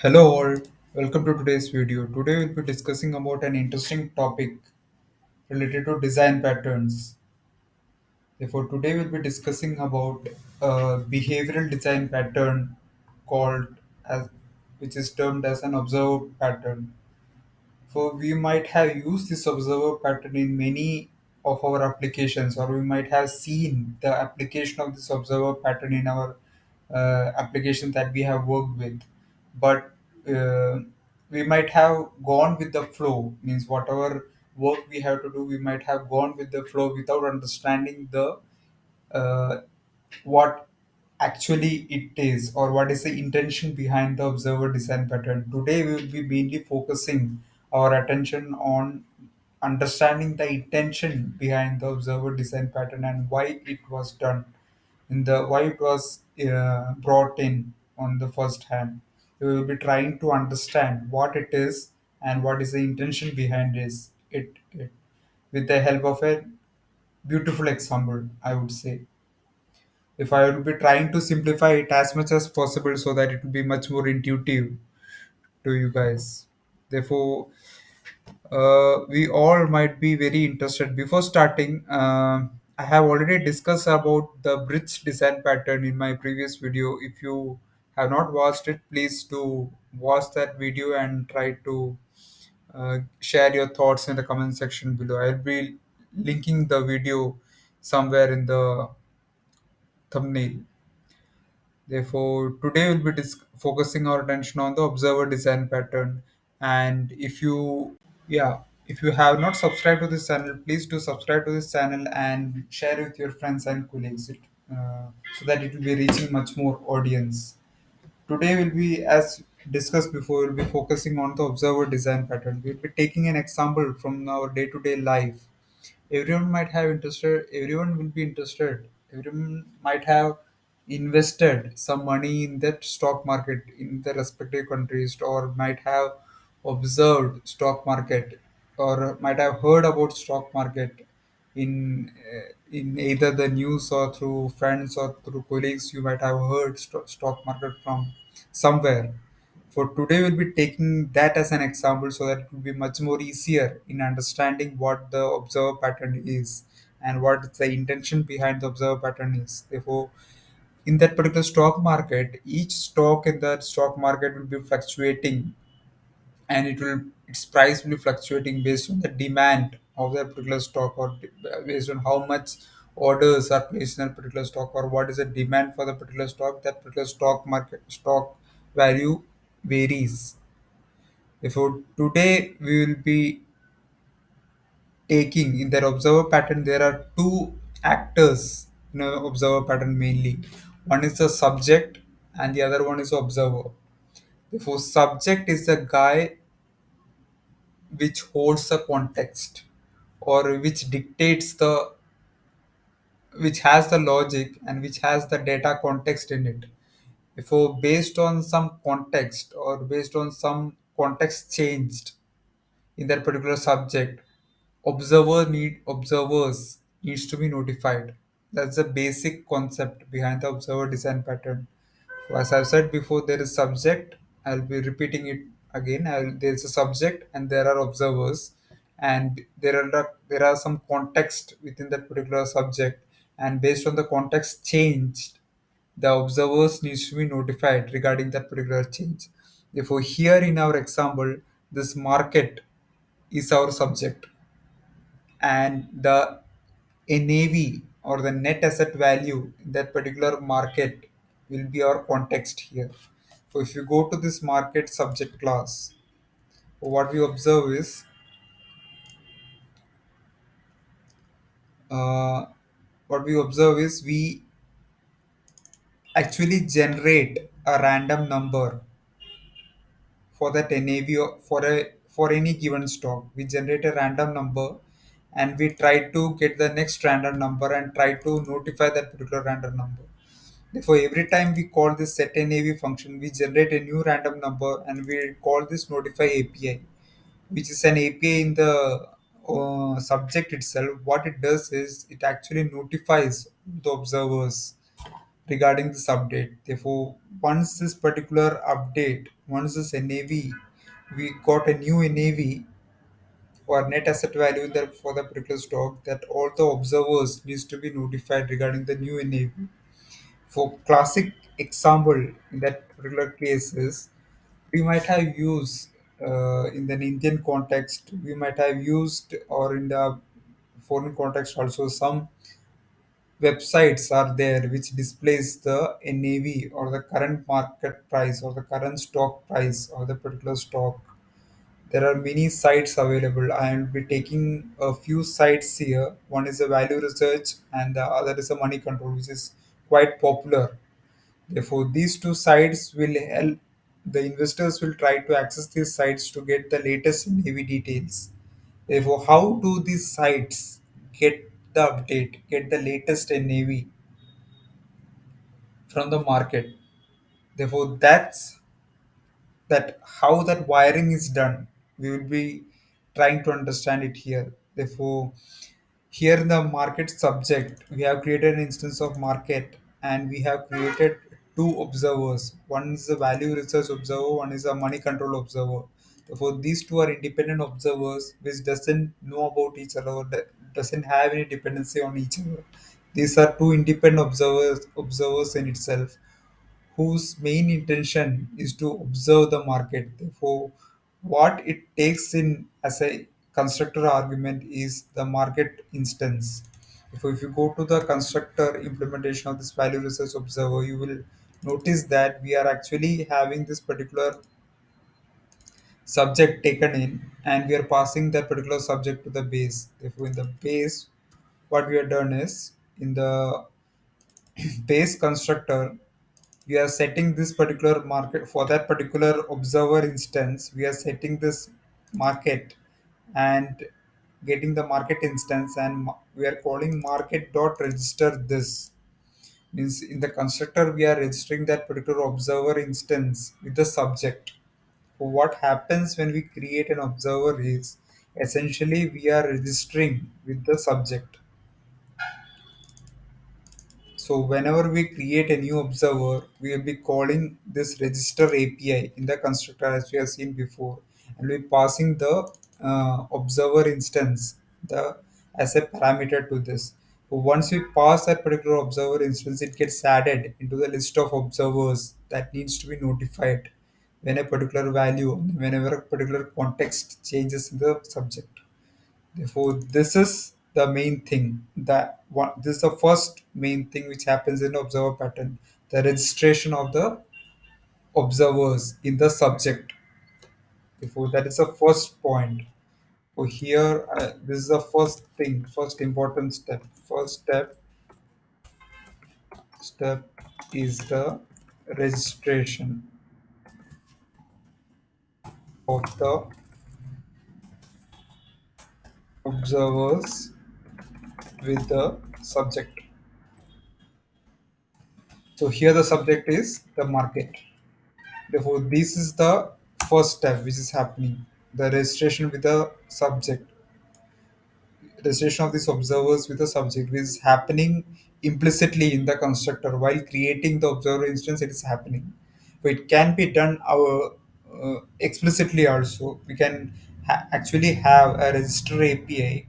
Hello all, welcome to today's video. Today we'll be discussing about an interesting topic related to design patterns. Therefore, today we'll be discussing about a behavioral design pattern called as which is termed as an observer pattern. So we might have used this observer pattern in many of our applications, or we might have seen the application of this observer pattern in our application that we have worked with. But uh, we might have gone with the flow, means whatever work we have to do, we might have gone with the flow without understanding the uh, what actually it is or what is the intention behind the observer design pattern. Today we will be mainly focusing our attention on understanding the intention behind the observer design pattern and why it was done in the why it was brought in on the first hand. We will be trying to understand what it is and what is the intention behind it with the help of a beautiful example, I would say. If I will be trying to simplify it as much as possible so that it will be much more intuitive to you guys. Therefore, we all might be very interested. Before starting, I have already discussed about the bridge design pattern in my previous video. If you have not watched it, please do watch that video and try to share your thoughts in the comment section below. I'll be linking the video somewhere in the thumbnail. Therefore, today we'll be focusing our attention on the observer design pattern. And if you have not subscribed to this channel, please do subscribe to this channel and share with your friends and colleagues, so that it will be reaching much more audience. Today will be, as discussed before, we'll be focusing on the observer design pattern. We'll be taking an example from our day-to-day life. Everyone will be interested. Everyone might have invested some money in that stock market in the respective countries, or might have observed stock market, or might have heard about stock market in either the news or through friends or through colleagues. You might have heard stock market from somewhere. For today, we'll be taking that as an example so that it will be much more easier in understanding what the observer pattern is and what the intention behind the observer pattern is. Therefore, in that particular stock market, each stock in that stock market will be fluctuating, and its price will be fluctuating based on the demand of that particular stock, or based on how much orders are placed in a particular stock, or what is the demand for the particular stock. That particular stock value varies. Therefore, today we will be taking in that observer pattern. There are two actors in an observer pattern mainly. One is the subject, and the other one is the observer. Therefore, subject is the guy which holds the context, or which has the logic and which has the data context in it. Therefore, based on some context, or based on some context changed in that particular subject, observers needs to be notified. That's the basic concept behind the observer design pattern. So as I've said before, there is subject. I'll be repeating it again. There is a subject and there are observers, and there are some context within that particular subject, and based on the context changed, the observers needs to be notified regarding that particular change. Therefore, here in our example, this market is our subject, and the NAV, or the net asset value in that particular market, will be our context here. So if you go to this market subject class, what we observe is uh, we actually generate a random number for that NAV for any given stock. We generate a random number, and we try to get the next random number and try to notify that particular random number. Therefore, every time we call this set NAV function, we generate a new random number, and we call this notify API, which is an API in the subject itself. What it does is it actually notifies the observers regarding this update. Therefore, once this particular update once this NAV, we got a new NAV or net asset value for the particular stock, that all the observers needs to be notified regarding the new NAV. For classic example, in that particular cases, we might have used in the Indian context, we might have used, or in the foreign context also, some websites are there which displays the NAV or the current market price or the current stock price of the particular stock. There are many sites available. I will be taking a few sites here. One is a value research and the other is a money control, which is quite popular. Therefore, these two sites will help the investors will try to access these sites to get the latest NAV details. Therefore, how do these sites get the update, get the latest NAV from the market? Therefore, that's that how that wiring is done. We will be trying to understand it here. Therefore, here in the market subject, we have created an instance of market and we have created two observers. One is a value research observer, one is a money control observer. Therefore, these two are independent observers which doesn't know about each other or doesn't have any dependency on each other. These are two independent observers in itself whose main intention is to observe the market. Therefore, what it takes in as a constructor argument is the market instance. If you go to the constructor implementation of this value research observer, you will notice that we are actually having this particular subject taken in and we are passing that particular subject to the base. Therefore, in the base, what we have done is in the base constructor, we are setting this particular market for that particular observer instance. We are setting this market and getting the market instance, and we are calling market dot register. This means in the constructor we are registering that particular observer instance with the subject. So what happens when we create an observer is essentially we are registering with the subject. So whenever we create a new observer, we will be calling this register API in the constructor as we have seen before, and we're passing the observer instance the as a parameter to this. So once we pass that particular observer instance, it gets added into the list of observers that needs to be notified when a particular value, whenever a particular context changes in the subject. Therefore, this is the main thing. That one, this is the first main thing which happens in observer pattern: the registration of the observers in the subject. Therefore, that is the first point. So here, this is the first thing, first important step. First step is the registration of the observers with the subject. So here the subject is the market. Therefore, this is the first step which is happening. The registration with the subject, registration of these observers with the subject, which is happening implicitly in the constructor while creating the observer instance. It is happening. So it can be done our explicitly also. We can actually have a register API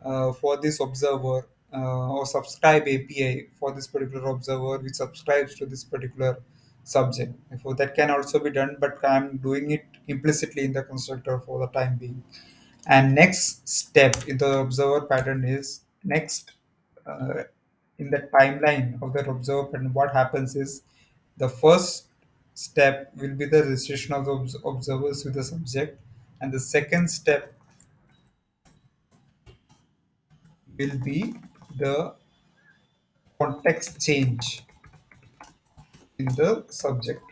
for this observer or subscribe API for this particular observer which subscribes to this particular subject. Therefore, that can also be done, but I'm doing it implicitly in the constructor for the time being. And next step in the observer pattern is next uh, in the timeline of that observer pattern. What happens is the first step will be the registration of the observers with the subject, and the second step will be the context change in the subject.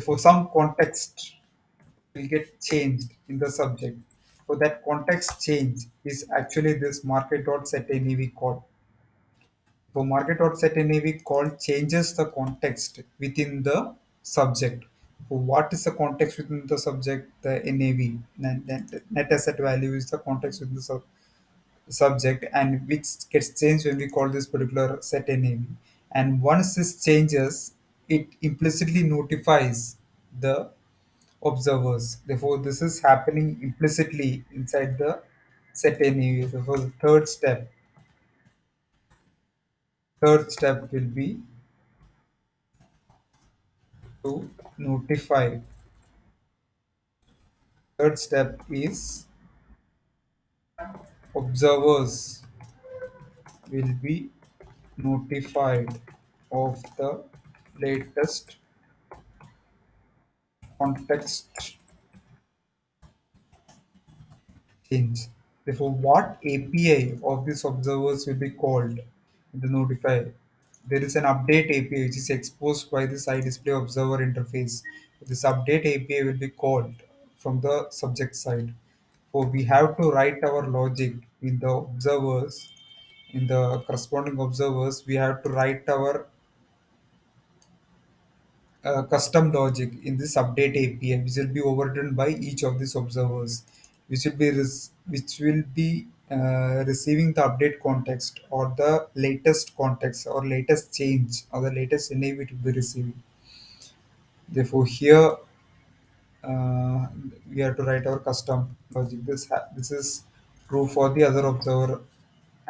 For some context will get changed in the subject. So that context change is actually this market.setNAV call. So market.setNAV call changes the context within the subject. So what is the context within the subject? The NAV, net asset value, is the context within the subject, and which gets changed when we call this particular set NAV. And once this changes, it implicitly notifies the observers. Therefore, this is happening implicitly inside the set anyway. Therefore, the third step will be to notify. Third step is observers will be notified of the latest context change. Therefore, what API of these observers will be called in the notify? There is an update API which is exposed by this iDisplay observer interface. This update API will be called from the subject side. So we have to write our logic in the observers, in the corresponding observers, we have to write our custom logic in this update API, which will be overridden by each of these observers, which will be receiving the update context or the latest context or latest change or the latest NAV to be receiving. Therefore, here uh, we have to write our custom logic. This is true for the other observer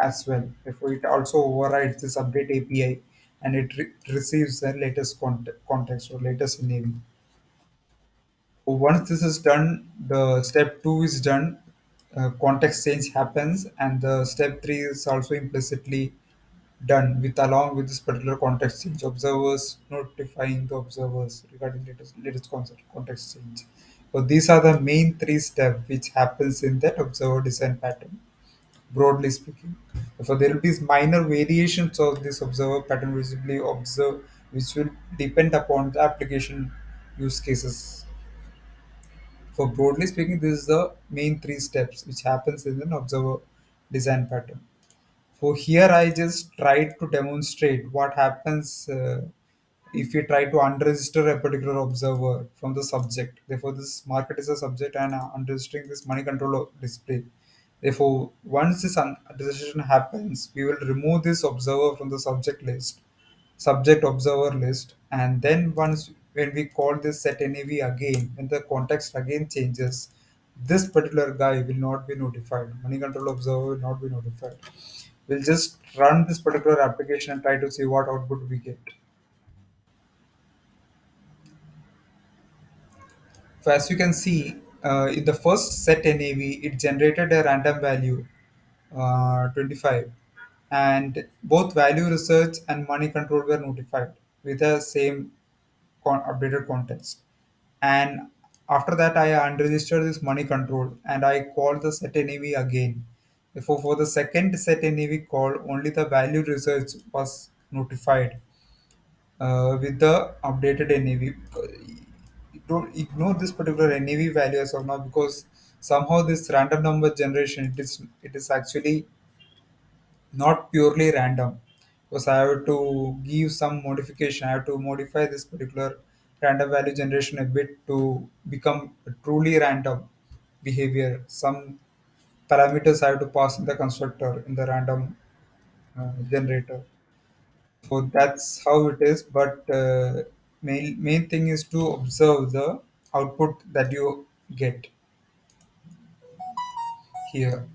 as well. Therefore, it also overrides this update API and it receives the latest context or latest NAV. Once this is done, the step two is done. Context change happens, and the step three is also implicitly done with along with this particular context change. Observers notifying the observers regarding latest context change. So these are the main three steps which happens in that observer design pattern. Broadly speaking, so there will be minor variations of this observer pattern visibly observe, which will depend upon the application use cases. For broadly speaking, this is the main three steps which happens in an observer design pattern. For here, I just tried to demonstrate what happens if we try to unregister a particular observer from the subject. Therefore, this market is a subject and unregistering this money control display. Therefore, once this unregistration happens, we will remove this observer from the subject observer list, and then once when we call this set nav again, when the context again changes, this particular guy will not be notified. Money control observer will not be notified. We'll just run this particular application and try to see what output we get. So as you can see, in the first set nav, it generated a random value 25, and both value research and money control were notified with the same updated context. And after that, I unregistered this money control and I called the set nav again. Therefore, for the second set nav call, only the value research was notified with the updated nav. Don't ignore this particular nav value as of now, because somehow this random number generation, it is actually not purely random, because I have to give some modification. I have to modify this particular random value generation a bit to become a truly random behavior. Some parameters I have to pass in the constructor in the random generator. So that's how it is. But main thing is to observe the output that you get here.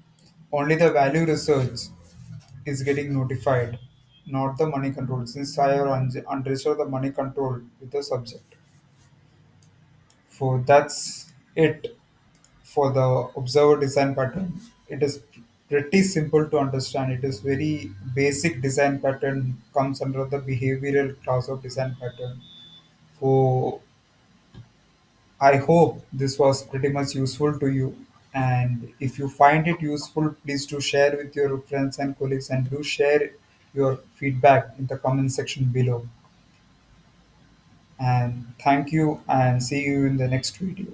Only the value research is getting notified, not the money control. Since I have unregistered the money control with the subject. So that's it for the observer design pattern. It is pretty simple to understand. It is very basic design pattern, comes under the behavioral class of design pattern. So I hope this was pretty much useful to you. And if you find it useful, please do share with your friends and colleagues, and do share your feedback in the comment section below. And thank you, and see you in the next video.